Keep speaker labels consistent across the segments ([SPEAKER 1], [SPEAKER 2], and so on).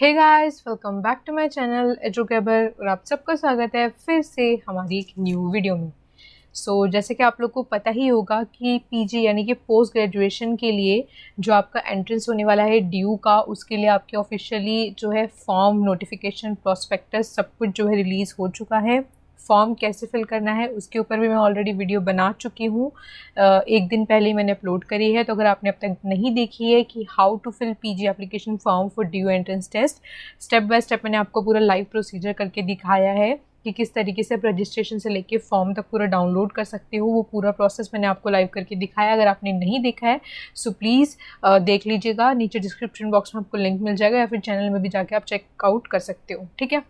[SPEAKER 1] Hey guys, welcome back to my channel Educaber और आप सबका स्वागत है फिर से हमारी एक न्यू वीडियो में। जैसे कि आप लोग को पता ही होगा कि पीजी यानी कि पोस्ट ग्रेजुएशन के लिए जो आपका एंट्रेंस होने वाला है ड्यू का, उसके लिए आपके ऑफिशियली जो है फॉर्म, नोटिफिकेशन, प्रोस्पेक्टस सब कुछ जो है रिलीज़ हो चुका है। फॉर्म कैसे फिल करना है उसके ऊपर भी मैं ऑलरेडी वीडियो बना चुकी हूँ, एक दिन पहले ही मैंने अपलोड करी है। तो अगर आपने अब तक नहीं देखी है कि how to fill PG application form for due entrance test, step by step मैंने आपको पूरा लाइव प्रोसीजर करके दिखाया है कि किस तरीके से आप रजिस्ट्रेशन से लेके फॉर्म तक पूरा डाउनलोड कर सकते हो। वो पूरा प्रोसेस मैंने आपको लाइव करके दिखाया। अगर आपने नहीं देखा है सो प्लीज़ देख लीजिएगा, नीचे डिस्क्रिप्शन बॉक्स में आपको लिंक मिल जाएगा या फिर चैनल में भी जाके आप चेकआउट कर सकते हो। ठीक है,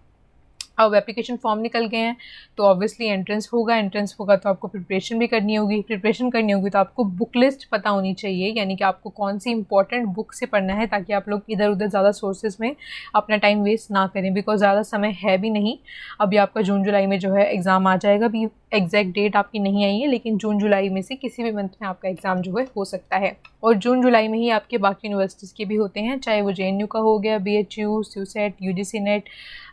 [SPEAKER 1] अब एप्लीकेशन फॉर्म निकल गए हैं तो ऑब्वियसली एंट्रेंस होगा तो आपको प्रिपरेशन भी करनी होगी। तो आपको बुक लिस्ट पता होनी चाहिए, यानी कि आपको कौन सी इंपॉर्टेंट बुक से पढ़ना है, ताकि आप लोग इधर उधर ज़्यादा सोर्सेज में अपना टाइम वेस्ट ना करें, बिकॉज ज़्यादा समय है भी नहीं। अभी आपका जून जुलाई में जो है एग्ज़ाम आ जाएगा। अभी एग्जैक्ट डेट आपकी नहीं आई है, लेकिन जून जुलाई में से किसी भी मंथ में आपका एग्ज़ाम जो है हो सकता है। और जून जुलाई में ही आपके बाकी यूनिवर्सिटीज़ के भी होते हैं, चाहे वो JNU का हो गया, BHU, SUSET, UGC नेट,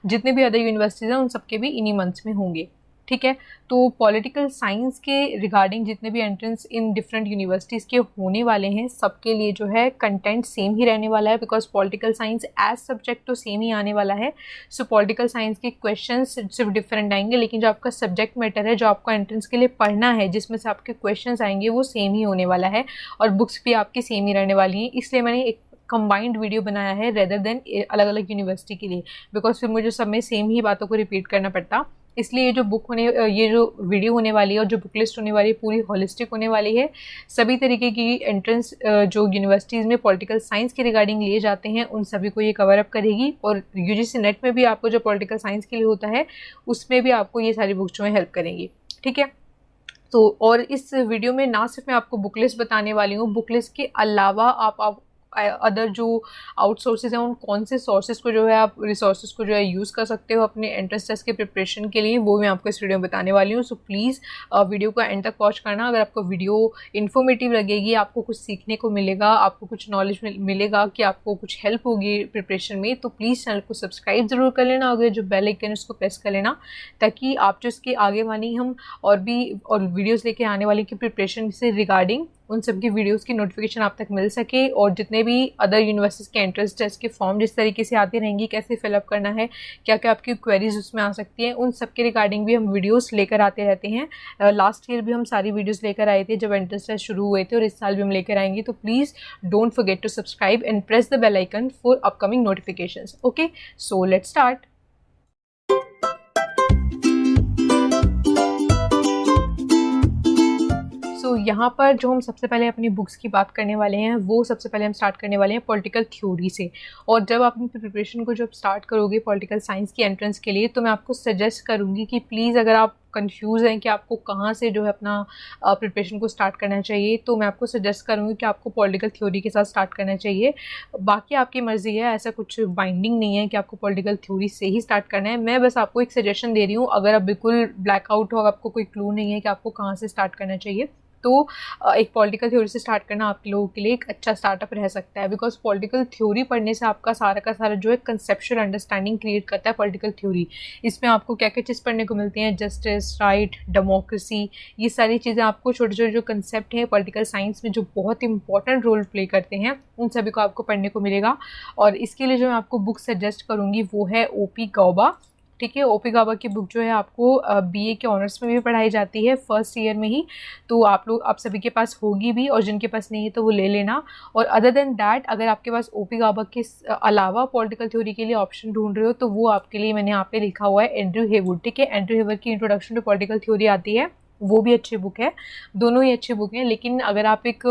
[SPEAKER 1] जितने भी अदर यूनिवर्सिटीज़ हैं उन सबके भी इन्हीं मंथ्स में होंगे। ठीक है, तो पॉलिटिकल साइंस के रिगार्डिंग जितने भी एंट्रेंस इन डिफरेंट यूनिवर्सिटीज़ के होने वाले हैं, सबके लिए जो है कंटेंट सेम ही रहने वाला है, because political science as subject तो सेम ही आने वाला है। सो पॉलिटिकल साइंस के क्वेश्चंस सिर्फ डिफरेंट आएंगे, लेकिन जो आपका सब्जेक्ट मैटर है, जो आपको एंट्रेंस के लिए पढ़ना है, जिसमें से आपके क्वेश्चंस आएंगे, वो सेम ही होने वाला है और बुक्स भी आपकी सेम ही रहने वाली हैं। इसलिए मैंने एक कंबाइंड वीडियो बनाया है रेदर देन अलग अलग यूनिवर्सिटी के लिए, बिकॉज फिर मुझे सब में सेम ही बातों को रिपीट करना पड़ता। इसलिए ये जो वीडियो होने वाली है और जो बुक लिस्ट होने वाली है, पूरी होलिस्टिक होने वाली है। सभी तरीके की एंट्रेंस जो यूनिवर्सिटीज़ में पॉलिटिकल साइंस के रिगार्डिंग लिए जाते हैं, उन सभी को ये कवर अप करेगी। और UGC नेट में भी आपको जो पॉलिटिकल साइंस के लिए होता है, उसमें भी आपको ये सारी बुक्स जो है हेल्प करेंगी। ठीक है, तो और इस वीडियो में ना सिर्फ मैं आपको बुक लिस्ट बताने वाली हूँ, बुक लिस्ट के अलावा आप अदर जो आउटसोर्सेज हैं, उन कौन से सोर्सेज को जो है आप रिसोर्सेज को जो है यूज़ कर सकते हो अपने एंट्रेंस टेस्ट के प्रिपरेशन के लिए, वो मैं आपको इस वीडियो में बताने वाली हूँ। सो प्लीज़ वीडियो को एंड तक वॉच करना। अगर आपको वीडियो इन्फॉर्मेटिव लगेगी, आपको कुछ सीखने को मिलेगा, आपको कुछ नॉलेज मिलेगा, कि आपको कुछ हेल्प होगी प्रिपरेशन में, तो प्लीज़ चैनल को सब्सक्राइब ज़रूर कर लेना। अगर जो बेल आइकन है उसको प्रेस कर लेना, ताकि आप जो इसके आगे वाली हम और वीडियोज़ लेके आने वाली की प्रिपरेशन से रिगार्डिंग उन सब की वीडियोस की नोटिफिकेशन आप तक मिल सके। और जितने भी अदर यूनिवर्सिटीज़ के एंट्रेंस टेस्ट के फॉर्म जिस तरीके से आती रहेंगी, कैसे फिलअप करना है, क्या क्या आपकी क्वेरीज उसमें आ सकती हैं, उन सब के रिगार्डिंग भी हम वीडियोस लेकर आते रहते हैं। लास्ट ईयर भी हम सारी वीडियोस लेकर आए थे जब एंट्रेंस टेस्ट शुरू हुए थे, और इस साल भी हम लेकर आएंगे। तो please don't forget to subscribe and press the bell icon for upcoming notifications. Okay, so let's start. यहाँ पर जो हम सबसे पहले अपनी बुक्स की बात करने वाले हैं, वो सबसे पहले हम स्टार्ट करने वाले हैं पॉलिटिकल थ्योरी से। और जब आप अपनी प्रिपरेशन को जब स्टार्ट करोगे पॉलिटिकल साइंस की एंट्रेंस के लिए, तो मैं आपको सजेस्ट करूँगी कि प्लीज़, अगर आप कंफ्यूज हैं कि आपको कहाँ से जो है अपना प्रिपरेशन को स्टार्ट करना चाहिए, तो मैं आपको सजेस्ट करूँगी कि आपको पॉलिटिकल थ्योरी के साथ स्टार्ट करना चाहिए। बाकी आपकी मर्ज़ी है, ऐसा कुछ बाइंडिंग नहीं है कि आपको पॉलिटिकल थ्योरी से ही स्टार्ट करना है। मैं बस आपको एक सजेशन दे रही हूँ। अगर आप बिल्कुल ब्लैकआउट हो, आपको कोई क्लू नहीं है कि आपको कहाँ से स्टार्ट करना चाहिए, तो एक पॉलिटिकल थ्योरी से स्टार्ट करना आप लोगों के लिए एक अच्छा स्टार्टअप रह सकता है। बिकॉज पॉलिटिकल थ्योरी पढ़ने से आपका सारा का सारा जो है कंसेप्चुअल अंडरस्टैंडिंग क्रिएट करता है पॉलिटिकल थ्योरी। इसमें आपको क्या क्या चीज़ पढ़ने को मिलती हैं, जस्टिस, राइट, डेमोक्रेसी, ये सारी चीज़ें आपको छोटे छोटे जो कंसेप्ट हैं पॉलिटिकल साइंस में जो बहुत इंपॉर्टेंट रोल प्ले करते हैं, उन सभी को आपको पढ़ने को मिलेगा। और इसके लिए जो मैं आपको बुक सजेस्ट करूँगी वो है OP गौबा। ठीक है, OP गौबा की बुक जो है आपको BA के ऑनर्स में भी पढ़ाई जाती है फर्स्ट ईयर में ही, तो आप सभी के पास होगी भी, और जिनके पास नहीं है तो वो ले लेना। और अदर देन दैट, अगर आपके पास OP गौबा के अलावा पॉलिटिकल थ्योरी के लिए ऑप्शन ढूंढ रहे हो, तो वो आपके लिए मैंने यहाँ पे लिखा हुआ है एंड्रयू हेवुड। ठीक है, एंड्रयू हेवुड की इंट्रोडक्शन टू पॉलिटिकल थ्योरी आती है, वो भी अच्छी बुक है। दोनों ही अच्छी बुक हैं, लेकिन अगर आप एक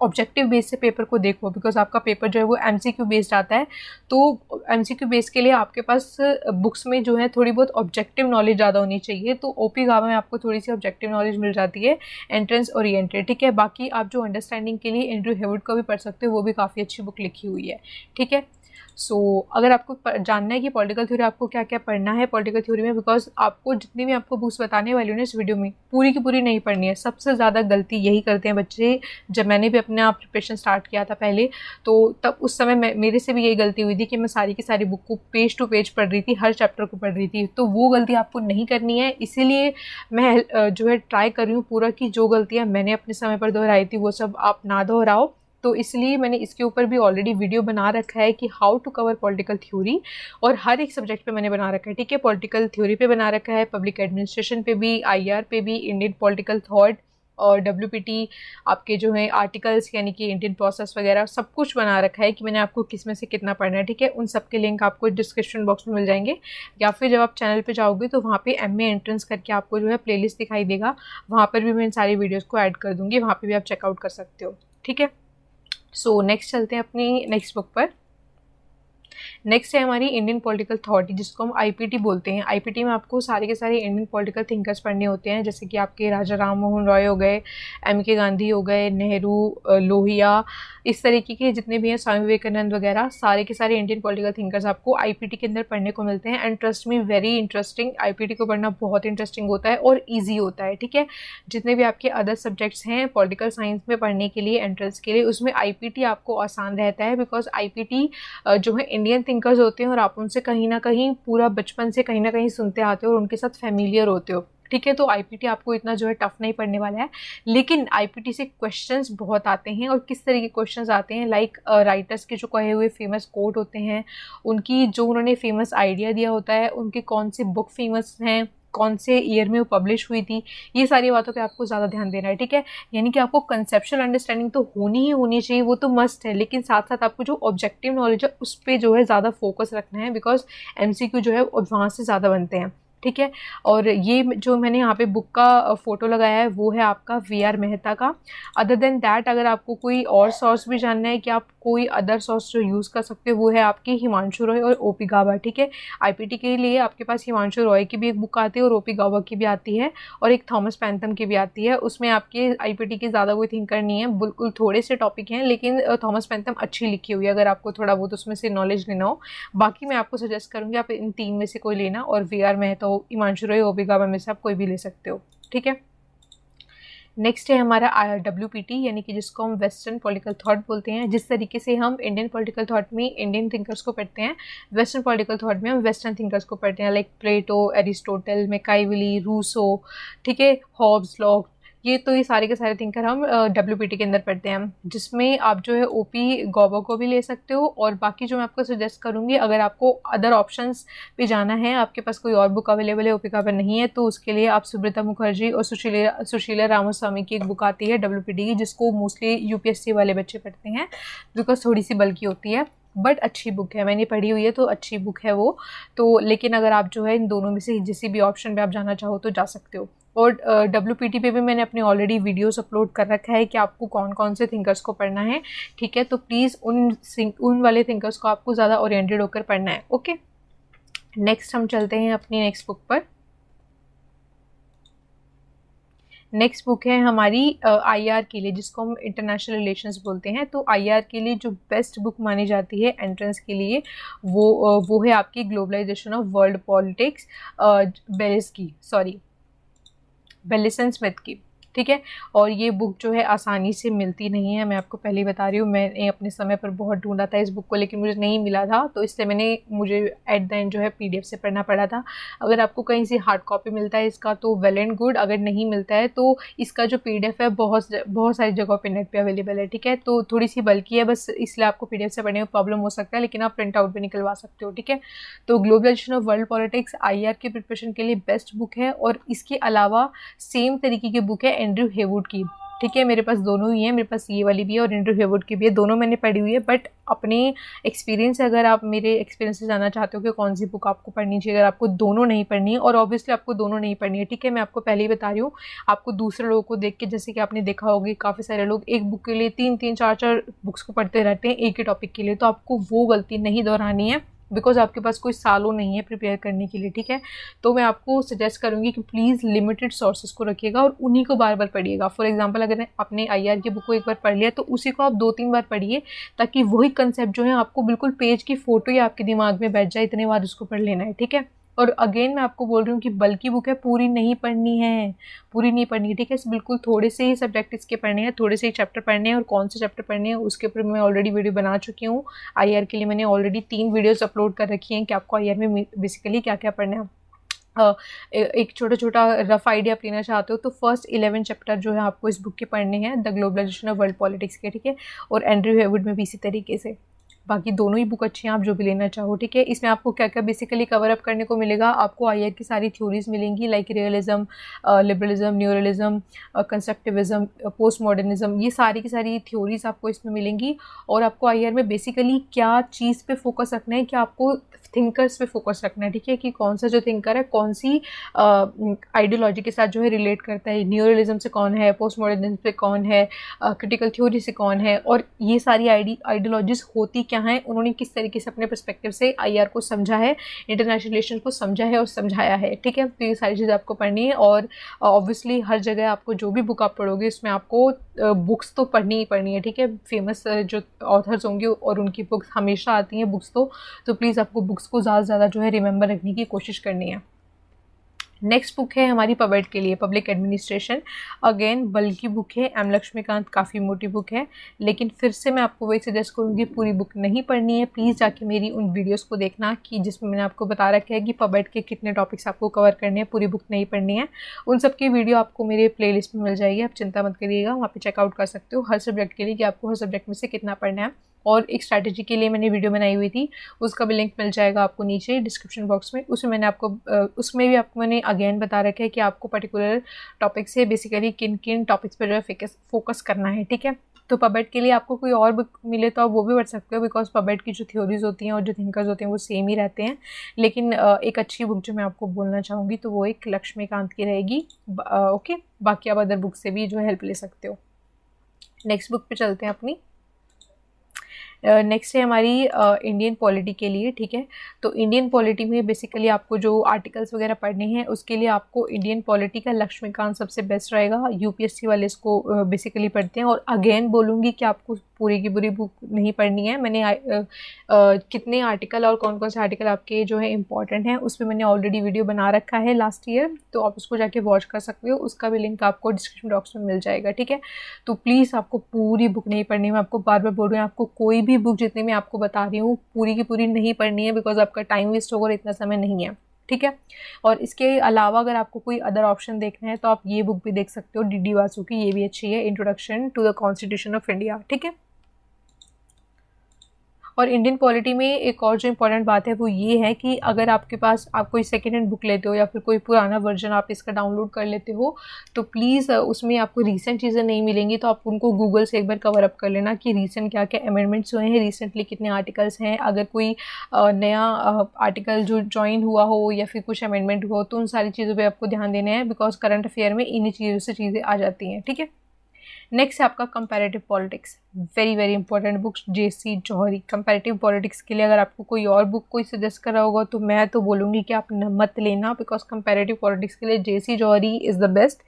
[SPEAKER 1] ऑब्जेक्टिव बेस से पेपर को देखो, बिकॉज आपका पेपर जो है वो MCQ बेस्ड आता है, तो MCQ बेस के लिए आपके पास बुक्स में जो है थोड़ी बहुत ऑब्जेक्टिव नॉलेज ज़्यादा होनी चाहिए। तो OP गौबा में आपको थोड़ी सी ऑब्जेक्टिव नॉलेज मिल जाती है, एंट्रेंस ओरिएंटेड। ठीक है, बाकी आप जो अंडरस्टैंडिंग के लिए एंड्रयू हेवुड को भी पढ़ सकते हो, वो भी काफ़ी अच्छी बुक लिखी हुई है। ठीक है, अगर आपको जानना है कि पॉलिटिकल थ्योरी आपको क्या क्या पढ़ना है पॉलिटिकल थ्योरी में, बिकॉज आपको जितनी भी आपको बुक्स बताने वाली हूँ ना इस वीडियो में, पूरी की पूरी नहीं पढ़नी है। सबसे ज़्यादा गलती यही करते हैं बच्चे। जब मैंने भी अपना प्रिपरेशन स्टार्ट किया था पहले, तो तब उस समय मेरे से भी यही गलती हुई थी कि मैं सारी की सारी बुक को पेज टू पेज पढ़ रही थी, हर चैप्टर को पढ़ रही थी। तो वो गलती आपको नहीं करनी है, इसीलिए मैं जो है ट्राई कर रही हूँ पूरा कि जो गलतियाँ मैंने अपने समय पर दोहराई थी वो सब आप ना दोहराओ। तो इसलिए मैंने इसके ऊपर भी ऑलरेडी वीडियो बना रखा है कि how to cover political theory, और हर एक सब्जेक्ट पे मैंने बना रखा है, ठीक है। पॉलिटिकल थ्योरी पे बना रखा है, पब्लिक एडमिनिस्ट्रेशन पे भी, आईआर पे भी, इंडियन पॉलिटिकल थॉट और डब्ल्यूपीटी, आपके जो है आर्टिकल्स यानी कि इंडियन प्रोसेस वगैरह सब कुछ बना रखा है कि मैंने आपको किस में से कितना पढ़ना है, ठीक है। उन सब के लिंक आपको डिस्क्रिप्शन बॉक्स में मिल जाएंगे, या फिर जब आप चैनल पे जाओगे तो वहाँ पे एमए एंट्रेंस करके आपको जो है प्लेलिस्ट दिखाई देगा, वहाँ पर भी मैं इन सारी वीडियोज़ को ऐड कर दूँगी, वहाँ पर भी आप चेकआउट कर सकते हो, ठीक है। नेक्स्ट चलते हैं अपनी नेक्स्ट बुक पर। नेक्स्ट है हमारी इंडियन पॉलिटिकल थॉट, जिसको हम आईपीटी बोलते हैं। आईपीटी में आपको सारे के सारे इंडियन पॉलिटिकल थिंकर्स पढ़ने होते हैं, जैसे कि आपके राजा राम मोहन रॉय हो गए, एमके गांधी हो गए, नेहरू, लोहिया, इस तरीके के जितने भी हैं, स्वामी विवेकानंद वगैरह, सारे के सारे इंडियन पॉलिटिकल थिंकर्स आपको आईपीटी के अंदर पढ़ने को मिलते हैं। And trust me, very interesting. IPT को पढ़ना बहुत इंटरेस्टिंग होता है और ईजी होता है, ठीक है। जितने भी आपके अदर सब्जेक्ट्स हैं पॉलिटिकल साइंस में पढ़ने के लिए एंट्रेंस के लिए, उसमें आईपीटी आपको आसान रहता है, बिकॉज आईपीटी जो है इंडियन थिंकर्स होते हैं और आप उनसे कहीं ना कहीं पूरा बचपन से कहीं ना कहीं सुनते आते हो और उनके साथ फैमिलियर होते हो, ठीक है। तो आईपीटी आपको इतना जो है टफ नहीं पढ़ने वाला है, लेकिन आईपीटी से क्वेश्चंस बहुत आते हैं। और किस तरह के क्वेश्चंस आते हैं, लाइक राइटर्स के जो कहे हुए फेमस कोट होते हैं, उनकी जो उन्होंने फेमस आइडिया दिया होता है, उनकी कौन सी बुक फेमस हैं, कौन से ईयर में वो पब्लिश हुई थी, ये सारी बातों पे आपको ज़्यादा ध्यान देना है, ठीक है। यानी कि आपको कंसेप्चुअल अंडरस्टैंडिंग तो होनी ही होनी चाहिए, वो तो मस्ट है, लेकिन साथ साथ आपको जो ऑब्जेक्टिव नॉलेज है उस पर जो है ज़्यादा फोकस रखना है, बिकॉज एमसीक्यू जो है वहाँ से ज़्यादा बनते हैं, ठीक है। और ये जो मैंने यहाँ पे बुक का फ़ोटो लगाया है वो है आपका वी.आर. मेहता का। अदर देन दैट, अगर आपको कोई और सोर्स भी जानना है कि आप कोई अदर सोर्स जो यूज़ कर सकते हो, वो है आपकी हिमांशु रॉय और ओपी गाबा, ठीक है। आईपीटी के लिए आपके पास हिमांशु रॉय की भी एक बुक आती है और ओपी गाबा की भी आती है, और एक थॉमस पैंथम की भी आती है। उसमें आपके आईपीटी की ज़्यादा कोई थिंकर नहीं है, बिल्कुल थोड़े से टॉपिक हैं, लेकिन थॉमस पैंथम अच्छी लिखी हुई है अगर आपको थोड़ा बहुत उसमें से नॉलेज लेना हो। बाकी मैं आपको सजेस्ट करूँगी आप इन 3 में से कोई लेना, और वी.आर. मेहता हो, हिमांशु रॉय, ओपी गाबा में से आप कोई भी ले सकते हो, ठीक है। नेक्स्ट है हमारा डब्ल्यूपीटी, यानी कि जिसको हम वेस्टर्न पॉलिटिकल थॉट बोलते हैं। जिस तरीके से हम इंडियन पॉलिटिकल थॉट में इंडियन थिंकर्स को पढ़ते हैं, वेस्टर्न पॉलिटिकल थॉट में हम वेस्टर्न थिंकर्स को पढ़ते हैं, लाइक प्लेटो, एरिस्टोटल, मैकाइवली, रूसो, ठीक है, हॉब्स, लॉक, ये सारे के सारे थिंकर हम डब्ल्यूपीटी के अंदर पढ़ते हैं, जिसमें आप जो है ओपी गॉबा को भी ले सकते हो। और बाकी जो मैं आपको सजेस्ट करूँगी, अगर आपको अदर ऑप्शंस पे जाना है, आपके पास कोई और बुक अवेलेबल है ओपी गॉबा नहीं है, तो उसके लिए आप सुब्रता मुखर्जी और सुशीला रामास्वामी की एक बुक आती है डब्ल्यूपीटी की, जिसको मोस्टली यूपीएससी वाले बच्चे पढ़ते हैं, बिकॉज थोड़ी सी बल्कि होती है, बट अच्छी बुक है, मैंने पढ़ी हुई है तो अच्छी बुक है वो। तो लेकिन अगर आप जो है इन दोनों में से किसी भी ऑप्शन पे आप जाना चाहो तो जा सकते हो। और डब्ल्यूपीटी पे भी मैंने अपनी ऑलरेडी वीडियोस अपलोड कर रखा है कि आपको कौन कौन से थिंकर्स को पढ़ना है, ठीक है। तो प्लीज़ उन वाले थिंकर्स को आपको ज़्यादा ओरिएंटेड होकर पढ़ना है, ओके। नेक्स्ट हम चलते हैं अपनी नेक्स्ट बुक पर। नेक्स्ट बुक है हमारी आईआर के लिए, जिसको हम इंटरनेशनल रिलेशंस बोलते हैं। तो आईआर के लिए जो बेस्ट बुक मानी जाती है एंट्रेंस के लिए, वो है आपकी globalization of world politics, Baylis and Smith की, ठीक है। और ये बुक जो है आसानी से मिलती नहीं है, मैं आपको पहले ही बता रही हूँ। मैंने अपने समय पर बहुत ढूंढा था इस बुक को, लेकिन मुझे नहीं मिला था, तो इसलिए मुझे एट द एंड जो है पीडीएफ से पढ़ना पड़ा था। अगर आपको कहीं से हार्ड कॉपी मिलता है इसका तो वेल एंड गुड, अगर नहीं मिलता है तो इसका जो पीडीएफ है बहुत सारी जगहों पर नेट पर अवेलेबल है, ठीक है। तो थोड़ी सी बल्कि है बस, इसलिए आपको पीडीएफ से पढ़ने में प्रॉब्लम हो सकता है, लेकिन आप प्रिंट आउट भी निकलवा सकते हो, ठीक है। तो globalization of world politics IR की प्रिपरेशन के लिए बेस्ट बुक है। और इसके अलावा सेम तरीके की बुक है एंड्रयू हेवुड की, ठीक है। मेरे पास दोनों ही हैं, मेरे पास ये वाली भी है और एंड्रयू हेवुड की भी है, दोनों मैंने पढ़ी हुई है। बट अपने एक्सपीरियंस से, अगर आप मेरे एक्सपीरियंस से जानना चाहते हो कि कौन सी बुक आपको पढ़नी चाहिए, अगर आपको दोनों नहीं पढ़नी है, और ऑब्वियसली आपको दोनों नहीं पढ़नी है, ठीक है, मैं आपको पहले ही बता रही हूँ। आपको दूसरे लोगों को देख के, जैसे कि आपने देखा होगा काफ़ी सारे लोग एक बुक के लिए 3-3, 4-4 बुक्स को पढ़ते रहते हैं एक ही टॉपिक के लिए, तो आपको वो गलती नहीं दोहरानी है। बिकॉज आपके पास कोई सालों नहीं है प्रिपेयर करने के लिए, ठीक है। तो मैं आपको सजेस्ट करूँगी कि प्लीज़ लिमिटेड सोर्सेज को रखिएगा और उन्हीं को बार बार पढ़िएगा। फॉर एग्जांपल अगर आपने IR की बुक को एक बार पढ़ लिया तो उसी को आप 2-3 बार पढ़िए, ताकि वही कंसेप्ट जो है आपको बिल्कुल पेज की फ़ोटो ही आपके दिमाग में बैठ जाए, इतने बार उसको पढ़ लेना है, ठीक है। और अगेन मैं आपको बोल रही हूँ कि बल्कि बुक है, पूरी नहीं पढ़नी है, पूरी नहीं पढ़नी है, ठीक है। बिल्कुल थोड़े से ही सब्जेक्ट इसके पढ़ने हैं, थोड़े से ही चैप्टर पढ़ने हैं, और कौन से चैप्टर पढ़ने हैं उसके ऊपर मैं ऑलरेडी वीडियो बना चुकी हूँ। IR के लिए मैंने ऑलरेडी 3 वीडियोस अपलोड कर रखी हैं कि आपको IR में बेसिकली क्या क्या पढ़ना है। एक छोटा छोटा रफ आइडिया आप लेना चाहते हो तो फर्स्ट 11 चैप्टर जो है आपको इस बुक के पढ़ने हैं, the globalization of world politics के, ठीक है। और एंड्रयू हेवुड में भी इसी तरीके से। बाकी दोनों ही बुक अच्छी हैं, आप जो भी लेना चाहो, ठीक है। इसमें आपको क्या क्या बेसिकली कवर अप करने को मिलेगा, आपको IR की सारी थ्योरीज मिलेंगी, like realism, liberalism, neorealism, constructivism, post modernism, ये सारी की सारी थ्योरीज आपको इसमें मिलेंगी। और आपको IR में बेसिकली क्या चीज़ पे फोकस रखना है, कि आपको थिंकर्स पे फोकस रखना है, ठीक है, कि कौन सा जो थिंकर है कौन सी आइडियोलॉजी के साथ जो है रिलेट करता है, न्यूरलिज्म से कौन है, पोस्ट मॉडर्निज्म से कौन है, क्रिटिकल थ्योरी से कौन है, और ये सारी आइडियोलॉजीज होती क्या हैं, उन्होंने किस तरीके से अपने पर्सपेक्टिव से IR को समझा है, इंटरनेशनल रिलेशन को समझा है और समझाया है, ठीक है। तो ये सारी चीज़ें आपको पढ़नी है। और ऑब्वियसली हर जगह आपको जो भी बुक आप पढ़ोगे उसमें आपको बुक्स तो पढ़नी ही पढ़नी है, ठीक है। फेमस जो ऑथर्स होंगे और उनकी बुक्स हमेशा आती हैं बुक्स, तो प्लीज़ आपको बुक्स को ज़्यादा से ज़्यादा जो है रिमेंबर रखने की कोशिश करनी है। नेक्स्ट बुक है हमारी पबेट के लिए, पब्लिक एडमिनिस्ट्रेशन। अगेन बल्कि बुक है, M लक्ष्मीकांत, काफ़ी मोटी बुक है, लेकिन फिर से मैं आपको वही सजेस्ट करूँगी, पूरी बुक नहीं पढ़नी है। प्लीज़ जाके मेरी उन वीडियोस को देखना कि जिसमें मैंने आपको बता रखा है कि पबेट के कितने टॉपिक्स आपको कवर करने हैं, पूरी बुक नहीं पढ़नी है। उन सब की वीडियो आपको मेरे प्लेलिस्ट में मिल जाएगी, आप चिंता मत करिएगा, वहाँ पर चेकआउट कर सकते हो हर सब्जेक्ट के लिए कि आपको हर सब्जेक्ट में से कितना पढ़ना है। और एक स्ट्रैटेजी के लिए मैंने वीडियो बनाई हुई थी, उसका भी लिंक मिल जाएगा आपको नीचे डिस्क्रिप्शन बॉक्स में। उसमें मैंने आपको उसमें भी आपको मैंने अगेन बता रखा है कि आपको पर्टिकुलर टॉपिक से बेसिकली किन किन टॉपिक्स पर जो है फोकस करना है, ठीक है। तो पबेट के लिए आपको कोई और बुक मिले तो आप वो भी पढ़ सकते हो, बिकॉज पबेट की जो थ्योरीज होती हैं और जो थिंकर्स होते हैं वो सेम ही रहते हैं। लेकिन एक अच्छी बुक जो मैं आपको बोलना चाहूँगी तो वो एक लक्ष्मीकांत की रहेगी, ओके। बाकी आप अदर बुक से भी जो है हेल्प ले सकते हो। नेक्स्ट बुक पे चलते हैं अपनी। नेक्स्ट है हमारी इंडियन पॉलिटी के लिए, ठीक है। तो इंडियन पॉलिटी में बेसिकली आपको जो आर्टिकल्स वगैरह पढ़ने हैं उसके लिए आपको इंडियन पॉलिटी का लक्ष्मीकांत सबसे बेस्ट रहेगा। UPSC वाले इसको बेसिकली पढ़ते हैं। और अगेन बोलूँगी कि आपको पूरी की पूरी बुक नहीं पढ़नी है। मैंने कितने आर्टिकल और कौन कौन से आर्टिकल आपके जो है इंपॉर्टेंट हैं उस पर मैंने ऑलरेडी वीडियो बना रखा है लास्ट ईयर, तो आप उसको जाके वॉच कर सकते हो, उसका भी लिंक आपको डिस्क्रिप्शन बॉक्स में मिल जाएगा, ठीक है। तो प्लीज़ आपको पूरी बुक नहीं पढ़नी है, मैं आपको बार बार बोल रही हूँ, आपको कोई भी बुक जितनी मैं आपको बता रही हूँ पूरी की पूरी नहीं पढ़नी है, बिकॉज आपका टाइम वेस्ट होगा और इतना समय नहीं है, ठीक है। और इसके अलावा अगर आपको कोई अदर ऑप्शन देखना है तो आप ये बुक भी देख सकते हो, DD वासु की, ये भी अच्छी है, introduction to the constitution of India, ठीक है। और इंडियन पॉलिटी में एक और जो इम्पोर्टेंट बात है वो ये है कि अगर आपके पास आप कोई सेकेंड हैंड बुक लेते हो या फिर कोई पुराना वर्जन आप इसका डाउनलोड कर लेते हो तो प्लीज़ उसमें आपको रीसेंट चीज़ें नहीं मिलेंगी, तो आप उनको गूगल से एक बार कवर अप कर लेना कि रीसेंट क्या क्या अमेंडमेंट्स हुए हैं, रिसेंटली कितने आर्टिकल्स हैं, अगर कोई नया आर्टिकल जो ज्वाइन हुआ हो या फिर कुछ अमेंडमेंट हुआ हो तो उन सारी चीज़ों पर आपको ध्यान देना है, बिकॉज करंट अफेयर में इन्हीं चीज़ों से चीज़ें आ जाती हैं, ठीक है। नेक्स्ट है आपका comparative politics, very very important books, JC जौहरी। कंपैरेटिव पॉलिटिक्स के लिए अगर आपको कोई और बुक कोई सजेस्ट करा होगा तो मैं तो बोलूँगी कि आप मत लेना, बिकॉज कंपैरेटिव पॉलिटिक्स के लिए JC Johari is the best.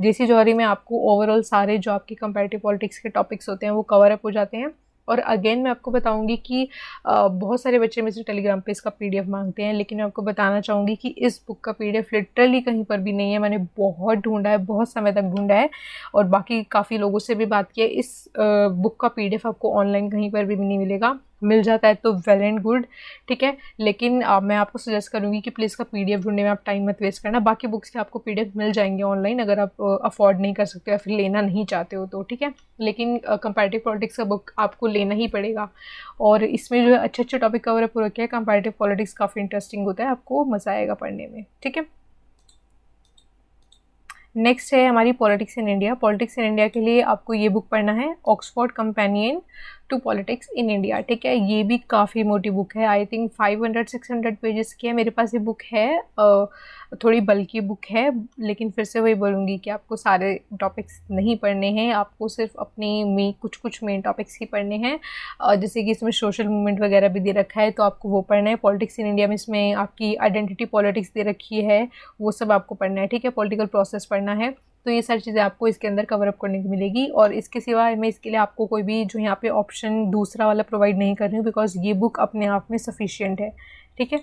[SPEAKER 1] JC Johari में आपको ओवरऑल सारे जो आपके कंपैरेटिव पॉलिटिक्स के टॉपिक्स होते हैं वो कवर अप हो जाते हैं। और अगेन मैं आपको बताऊंगी कि बहुत सारे बच्चे मेरे से टेलीग्राम पे इसका PDF मांगते हैं, लेकिन मैं आपको बताना चाहूँगी कि इस बुक का PDF लिटरली कहीं पर भी नहीं है। मैंने बहुत ढूंढा है, बहुत समय तक ढूंढा है और बाकी काफ़ी लोगों से भी बात की है। इस बुक का PDF आपको ऑनलाइन कहीं पर भी नहीं मिलेगा, मिल जाता है तो वेल एंड गुड, ठीक है। लेकिन मैं आपको सजेस्ट करूँगी कि प्लीज़ का PDF ढूंढने में आप टाइम मत वेस्ट करना। बाकी बुक्स के आपको PDF मिल जाएंगे ऑनलाइन अगर आप अफोर्ड नहीं कर सकते या फिर लेना नहीं चाहते हो तो, ठीक है। लेकिन कंपैरेटिव पॉलिटिक्स का बुक आपको लेना ही पड़ेगा और इसमें जो है अच्छे अच्छे टॉपिक कवर अप हो रखे हैं। कंपैरेटिव पॉलिटिक्स काफ़ी इंटरेस्टिंग होता है, आपको मज़ा आएगा पढ़ने में, ठीक है। नेक्स्ट है हमारी politics in India. Politics in India के लिए आपको ये बुक पढ़ना है, Oxford companion to politics in India. ठीक है, ये भी काफ़ी मोटी बुक है, आई थिंक 500-600 पेजेस की है। मेरे पास ये बुक है, थोड़ी बल्कि बुक है, लेकिन फिर से वही बोलूँगी कि आपको सारे टॉपिक्स नहीं पढ़ने हैं, आपको सिर्फ अपने में कुछ मेन टॉपिक्स ही पढ़ने हैं। जैसे कि इसमें सोशल मूवमेंट वगैरह भी दे रखा है तो आपको वो पढ़ना है। पॉलिटिक्स इन इंडिया में इसमें आपकी आइडेंटिटी पॉलिटिक्स दे रखी है, वो सब आपको पढ़ना है। ठीक है, पॉलिटिकल प्रोसेस पढ़ना है। तो ये सारी चीज़ें आपको इसके अंदर कवर अप करने को मिलेगी। और इसके सिवा मैं इसके लिए आपको कोई भी जो यहाँ पे ऑप्शन दूसरा वाला प्रोवाइड नहीं कर रही हूँ, बिकॉज ये बुक अपने आप में सफिशिएंट है। ठीक है,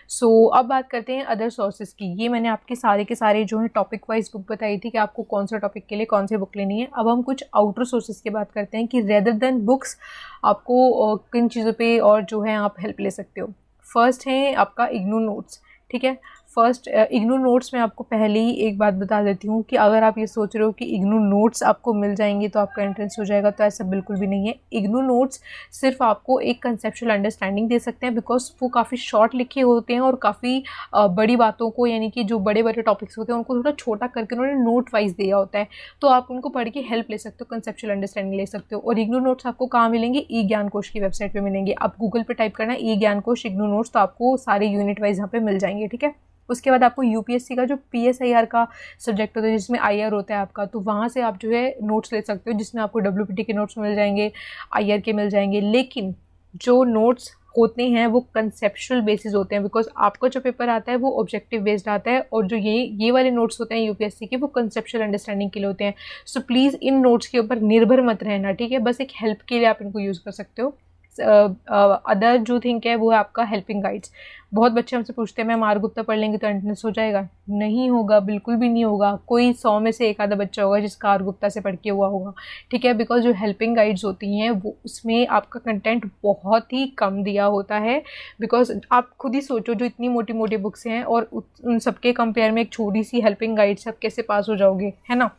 [SPEAKER 1] सो अब बात करते हैं अदर सोर्सेज की। ये मैंने आपके सारे के सारे जो है टॉपिक वाइज बुक बताई थी कि आपको कौन सा टॉपिक के लिए कौन सी बुक लेनी है। अब हम कुछ आउटर सोर्सेज की बात करते हैं कि रेदर देन बुक्स आपको किन चीज़ों पे और जो है आप हेल्प ले सकते हो। फर्स्ट है आपका इग्नू नोट्स। ठीक है, फर्स्ट इग्नू नोट्स में आपको पहले ही एक बात बता देती हूँ कि अगर आप ये सोच रहे हो कि इग्नू नोट्स आपको मिल जाएंगे तो आपका एंट्रेंस हो जाएगा, तो ऐसा बिल्कुल भी नहीं है। इग्नू नोट्स सिर्फ आपको एक कंसेप्चुअल अंडरस्टैंडिंग दे सकते हैं, बिकॉज वो काफ़ी शॉर्ट लिखे होते हैं और काफ़ी बड़ी बातों को, यानी कि जो बड़े बड़े टॉपिक्स होते हैं उनको थोड़ा छोटा करके उन्होंने नोट वाइज दिया होता है, तो आप उनको पढ़ के हेल्प ले सकते हो, कंसेप्चुअल अंडरस्टैंडिंग ले सकते हो। और इग्नू नोट्स आपको कहाँ मिलेंगे? ई ज्ञान कोश की वेबसाइट पर मिलेंगे। आप गूगल पर टाइप करना ई ज्ञान कोश इग्नू नोट्स, तो आपको सारे यूनिट वाइज यहाँ पे मिल जाएंगे। ठीक है, उसके बाद आपको यूपीएससी का जो पीएसआईआर का सब्जेक्ट होता है जिसमें आईआर होता है आपका, तो वहाँ से आप जो है नोट्स ले सकते हो, जिसमें आपको डब्ल्यूपीटी के नोट्स मिल जाएंगे, आईआर के मिल जाएंगे। लेकिन जो नोट्स होते हैं वो कंसेप्चुअल बेसिस होते हैं, बिकॉज आपका जो पेपर आता है वो ऑब्जेक्टिव बेस्ड आता है, और जो ये वाले नोट्स होते हैं यूपीएससी के वो कंसेप्चुअल अंडरस्टैंडिंग के लिए होते हैं। सो प्लीज़ इन नोट्स के ऊपर निर्भर मत रहना। ठीक है, बस एक हेल्प के लिए आप इनको यूज़ कर सकते हो। अदर जो थिंक है वो है आपका हेल्पिंग गाइड्स। बहुत बच्चे हमसे पूछते हैं मैम आर गुप्ता पढ़ लेंगे तो एंट्रेंस हो जाएगा? नहीं होगा, बिल्कुल भी नहीं होगा। कोई 100 में से एक आधा बच्चा होगा जिसका आर गुप्ता से पढ़ के हुआ होगा। ठीक है, बिकॉज जो हेल्पिंग गाइड्स होती हैं वो उसमें आपका कंटेंट बहुत ही कम दिया होता है। बिकॉज आप खुद ही सोचो, जो इतनी मोटी मोटी बुक्स हैं और उन सबके कंपेयर में एक छोटी सी हेल्पिंग गाइड से आप कैसे पास हो जाओगे, है ना।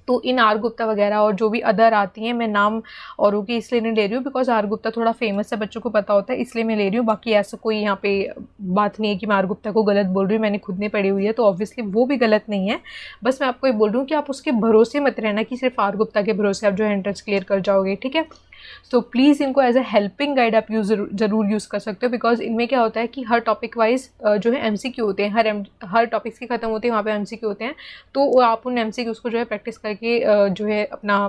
[SPEAKER 1] तो इन आर गुप्ता वगैरह और जो भी अदर आती हैं, मैं नाम औरों की इसलिए नहीं ले रही हूँ बिकॉज आर गुप्ता थोड़ा फेमस है, बच्चों को पता होता है, इसलिए मैं ले रही हूँ। बाकी ऐसा कोई यहाँ पे बात नहीं है कि मैं आर गुप्ता को गलत बोल रही हूँ, मैंने खुद ने पढ़ी हुई है तो ऑब्वियसली वो भी गलत नहीं है। बस मैं आपको ये बोल रही हूँ कि आप उसके भरोसे मत रहना कि सिर्फ आर गुप्ता के भरोसे आप जो है एंट्रेंस क्लियर कर जाओगे। ठीक है, सो प्लीज़ इनको एज ए हेल्पिंग गाइड आप ज़रूर यूज़ कर सकते हो, बिकॉज इनमें क्या होता है कि हर टॉपिक वाइज जो है एमसीक्यू होते हैं, हर टॉपिक्स के खत्म होते हैं वहाँ पे एमसीक्यू होते हैं, तो आप उन एमसीक्यूज़ को जो है प्रैक्टिस करके जो है अपना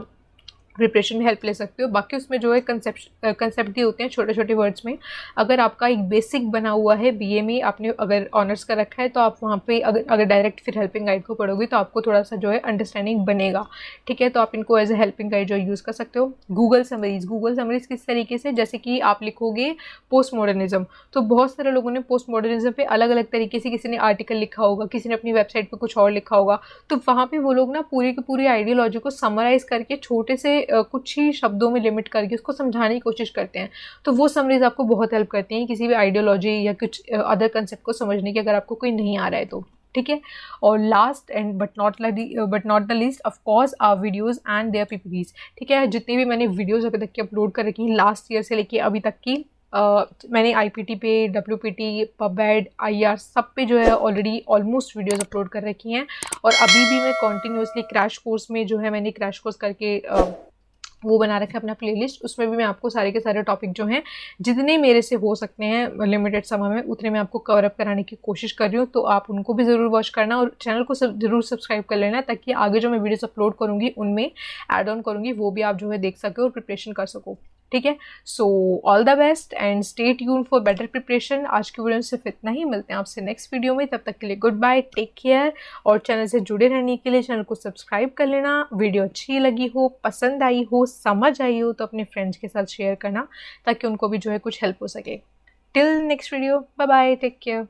[SPEAKER 1] प्रिपरेशन में हेल्प ले सकते हो। बाकी उसमें जो है कंसेप्ट दिए होते हैं छोटे छोटे वर्ड्स में। अगर आपका एक बेसिक बना हुआ है बीए में, आपने अगर ऑनर्स का रखा है, तो आप वहाँ पे अगर डायरेक्ट फिर हेल्पिंग गाइड को पढ़ोगे तो आपको थोड़ा सा जो है अंडरस्टैंडिंग बनेगा। ठीक है, तो आप इनको एज ए हेल्पिंग गाइड जो यूज़ कर सकते हो। गूगल समरीज किस तरीके से, जैसे कि आप लिखोगे पोस्ट मॉडर्निज्म, तो बहुत सारे लोगों ने पोस्ट मॉडर्निज्म पे अलग अलग तरीके से, किसी ने आर्टिकल लिखा होगा, किसी ने अपनी वेबसाइट पर कुछ और लिखा होगा, तो वहाँ पर वो लोग ना पूरी की पूरी आइडियोलॉजी को समराइज करके छोटे से कुछ ही शब्दों में लिमिट करके उसको समझाने की कोशिश करते हैं। तो वो समरीज आपको बहुत हेल्प करती हैं किसी भी आइडियोलॉजी या कुछ अदर कंसेप्ट को समझने की, अगर आपको कोई नहीं आ रहा है तो। ठीक है, और last and but not the least of course our videos and their PPTs. ठीक है, जितनी भी मैंने वीडियोस अभी तक की अपलोड कर रखी हैं लास्ट ईयर से लेके अभी तक की, मैंने आईपीटी पे, डब्ल्यूपीटी, पबेड, आईआर सब पे जो है ऑलरेडी ऑलमोस्ट वीडियोस अपलोड कर रखी हैं। और अभी भी मैं कॉन्टिन्यूसली क्रैश कोर्स में जो है, मैंने क्रैश कोर्स करके वो बना रखा है अपना प्लेलिस्ट, उसमें भी मैं आपको सारे के सारे टॉपिक जो हैं जितने मेरे से हो सकते हैं लिमिटेड समय में उतने मैं आपको कवर अप कराने की कोशिश कर रही हूँ। तो आप उनको भी ज़रूर वॉच करना और चैनल को ज़रूर सब्सक्राइब कर लेना, ताकि आगे जो मैं वीडियोस अपलोड करूँगी उनमें ऐड ऑन करूँगी वो भी आप जो है देख सको और प्रिपरेशन कर सको। ठीक है, so all the best and stay tuned for better preparation. आज की वीडियो में सिर्फ इतना ही, मिलते हैं आपसे नेक्स्ट वीडियो में, तब तक के लिए गुड बाय, टेक केयर। और चैनल से जुड़े रहने के लिए चैनल को सब्सक्राइब कर लेना। वीडियो अच्छी लगी हो, पसंद आई हो, समझ आई हो तो अपने फ्रेंड्स के साथ शेयर करना, ताकि उनको भी जो है कुछ हेल्प हो सके। Till next video, bye bye, take care.